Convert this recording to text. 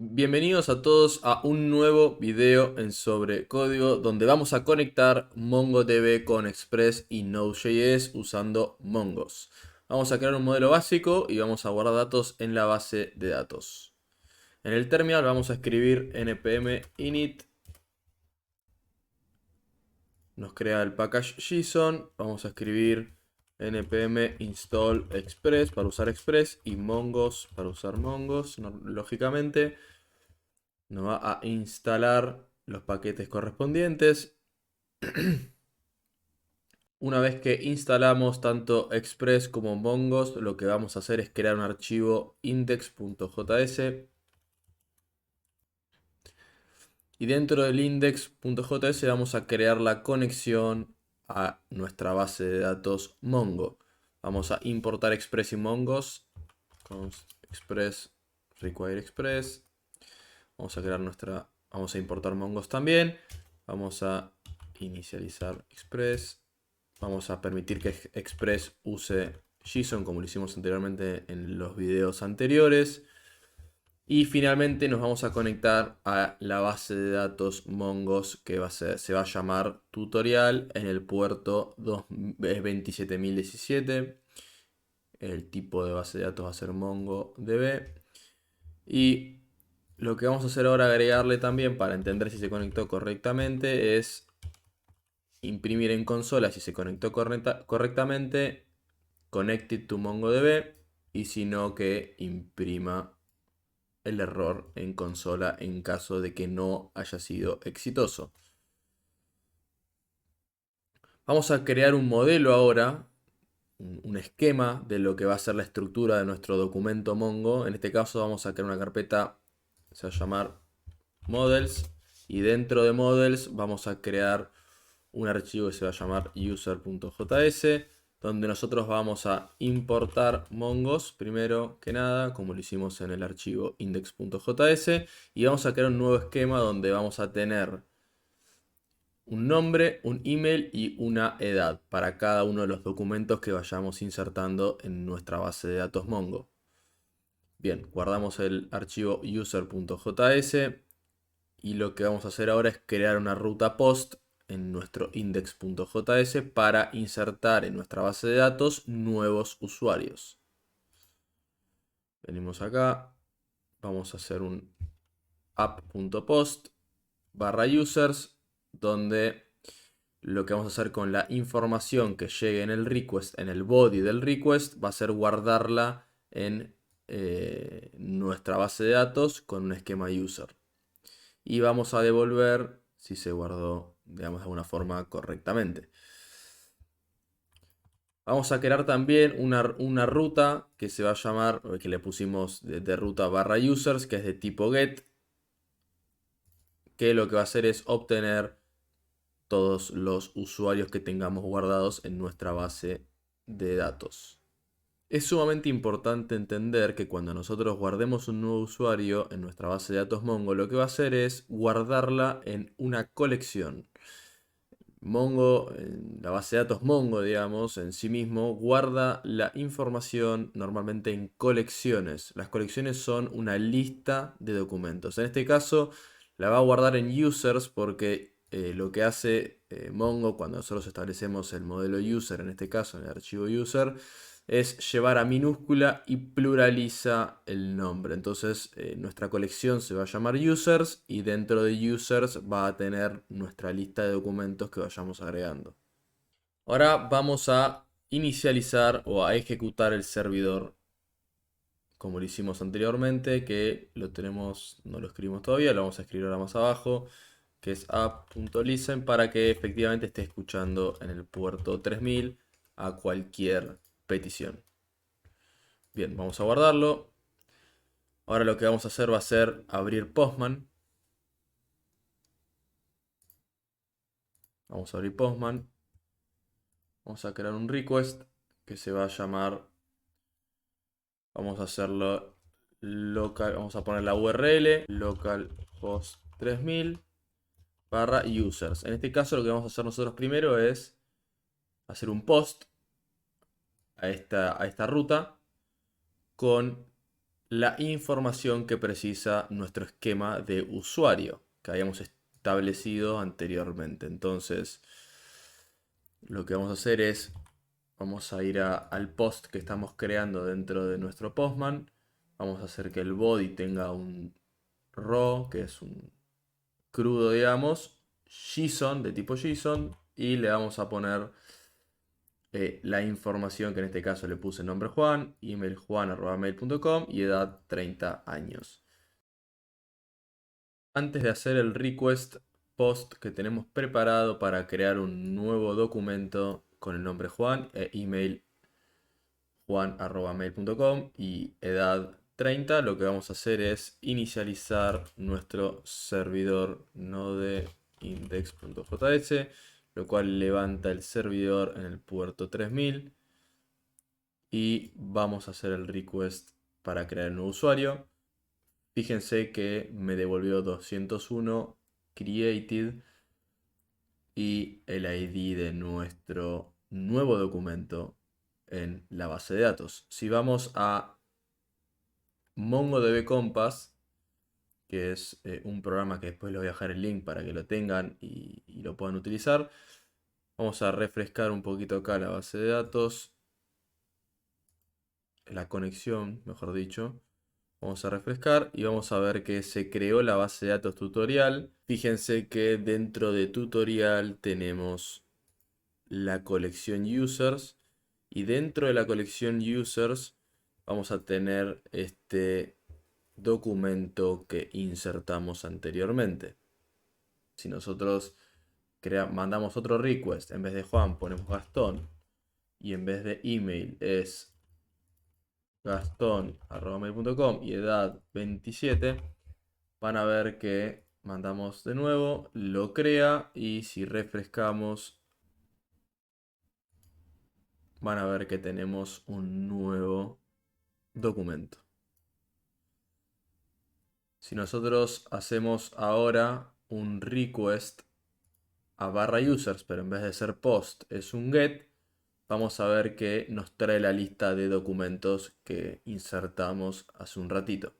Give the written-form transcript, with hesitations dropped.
Bienvenidos a todos a un nuevo video en sobre código donde vamos a conectar MongoDB con Express y Node.js usando Mongos. Vamos a crear un modelo básico y vamos a guardar datos en la base de datos. En el terminal vamos a escribir npm init, nos crea el package JSON, vamos a escribir npm install express para usar Express y Mongos para usar Mongos, lógicamente. Nos va a instalar los paquetes correspondientes. Una vez que instalamos tanto Express como Mongos, lo que vamos a hacer es crear un archivo index.js. Y dentro del index.js vamos a crear la conexión a nuestra base de datos Mongo. Vamos a importar Express y Mongos. Const express require express. Vamos a crear vamos a importar Mongos también. Vamos a inicializar Express. Vamos a permitir que Express use JSON como lo hicimos anteriormente en los videos anteriores. Y finalmente nos vamos a conectar a la base de datos Mongos que se va a llamar tutorial en el puerto 27017. El tipo de base de datos va a ser MongoDB. Y lo que vamos a hacer ahora, agregarle también para entender si se conectó correctamente, es imprimir en consola si se conectó correctamente, connected to MongoDB, y si no, que imprima el error en consola en caso de que no haya sido exitoso. Vamos a crear un modelo ahora, un esquema de lo que va a ser la estructura de nuestro documento Mongo. En este caso vamos a crear una carpeta, se va a llamar models, y dentro de models vamos a crear un archivo que se va a llamar user.js, donde nosotros vamos a importar Mongos primero que nada, como lo hicimos en el archivo index.js, y vamos a crear un nuevo esquema donde vamos a tener un nombre, un email y una edad para cada uno de los documentos que vayamos insertando en nuestra base de datos Mongo. Bien, guardamos el archivo user.js y lo que vamos a hacer ahora es crear una ruta post en nuestro index.js para insertar en nuestra base de datos nuevos usuarios. Venimos acá, vamos a hacer un app.post barra users, donde lo que vamos a hacer con la información que llegue en el request, en el body del request, va a ser guardarla en nuestra base de datos con un esquema user. Y vamos a devolver si se guardó, digamos, de alguna forma correctamente. Vamos a crear también una ruta que se va a llamar, que le pusimos de ruta barra users, que es de tipo get, que lo que va a hacer es obtener todos los usuarios que tengamos guardados en nuestra base de datos. Es sumamente importante entender que cuando nosotros guardemos un nuevo usuario en nuestra base de datos Mongo, lo que va a hacer es guardarla en una colección. Mongo, la base de datos Mongo, digamos, en sí mismo, guarda la información normalmente en colecciones. Las colecciones son una lista de documentos. En este caso, la va a guardar en users porque lo que hace Mongo cuando nosotros establecemos el modelo user, en este caso en el archivo user, es llevar a minúscula y pluraliza el nombre. Entonces nuestra colección se va a llamar users y dentro de users va a tener nuestra lista de documentos que vayamos agregando. Ahora vamos a inicializar o a ejecutar el servidor como lo hicimos anteriormente, que lo tenemos, no lo escribimos todavía, lo vamos a escribir ahora más abajo, que es app.listen, para que efectivamente esté escuchando en el puerto 3000 a cualquier petición. Bien, vamos a guardarlo. Ahora lo que vamos a hacer va a ser abrir Postman. Vamos a abrir Postman. Vamos a crear un request que se va a llamar, vamos a hacerlo local, vamos a poner la URL localhost 3000 barra users. En este caso lo que vamos a hacer nosotros primero es hacer un post a esta ruta con la información que precisa nuestro esquema de usuario que habíamos establecido anteriormente. Entonces, lo que vamos a hacer es, vamos a ir al post que estamos creando dentro de nuestro Postman. Vamos a hacer que el body tenga un raw, que es un crudo, digamos, JSON, de tipo JSON, y le vamos a poner la información que en este caso le puse nombre Juan, email juan@mail.com y edad 30 años. Antes de hacer el request post que tenemos preparado para crear un nuevo documento con el nombre Juan, email juan@mail.com y edad 30, lo que vamos a hacer es inicializar nuestro servidor node index.js, lo cual levanta el servidor en el puerto 3000 y vamos a hacer el request para crear un nuevo usuario. Fíjense que me devolvió 201 created y el ID de nuestro nuevo documento en la base de datos. Si vamos a MongoDB Compass, que es un programa que después les voy a dejar el link para que lo tengan y lo puedan utilizar, vamos a refrescar un poquito acá la base de datos, la conexión, mejor dicho. Vamos a refrescar y vamos a ver que se creó la base de datos tutorial. Fíjense que dentro de tutorial tenemos la colección users y dentro de la colección users vamos a tener este documento que insertamos anteriormente. Si nosotros mandamos otro request, en vez de Juan ponemos Gastón y en vez de email es gastón@mail.com y edad 27, van a ver que mandamos de nuevo, lo crea y si refrescamos van a ver que tenemos un nuevo documento. Si nosotros hacemos ahora un request a /users, pero en vez de ser post es un get, vamos a ver que nos trae la lista de documentos que insertamos hace un ratito.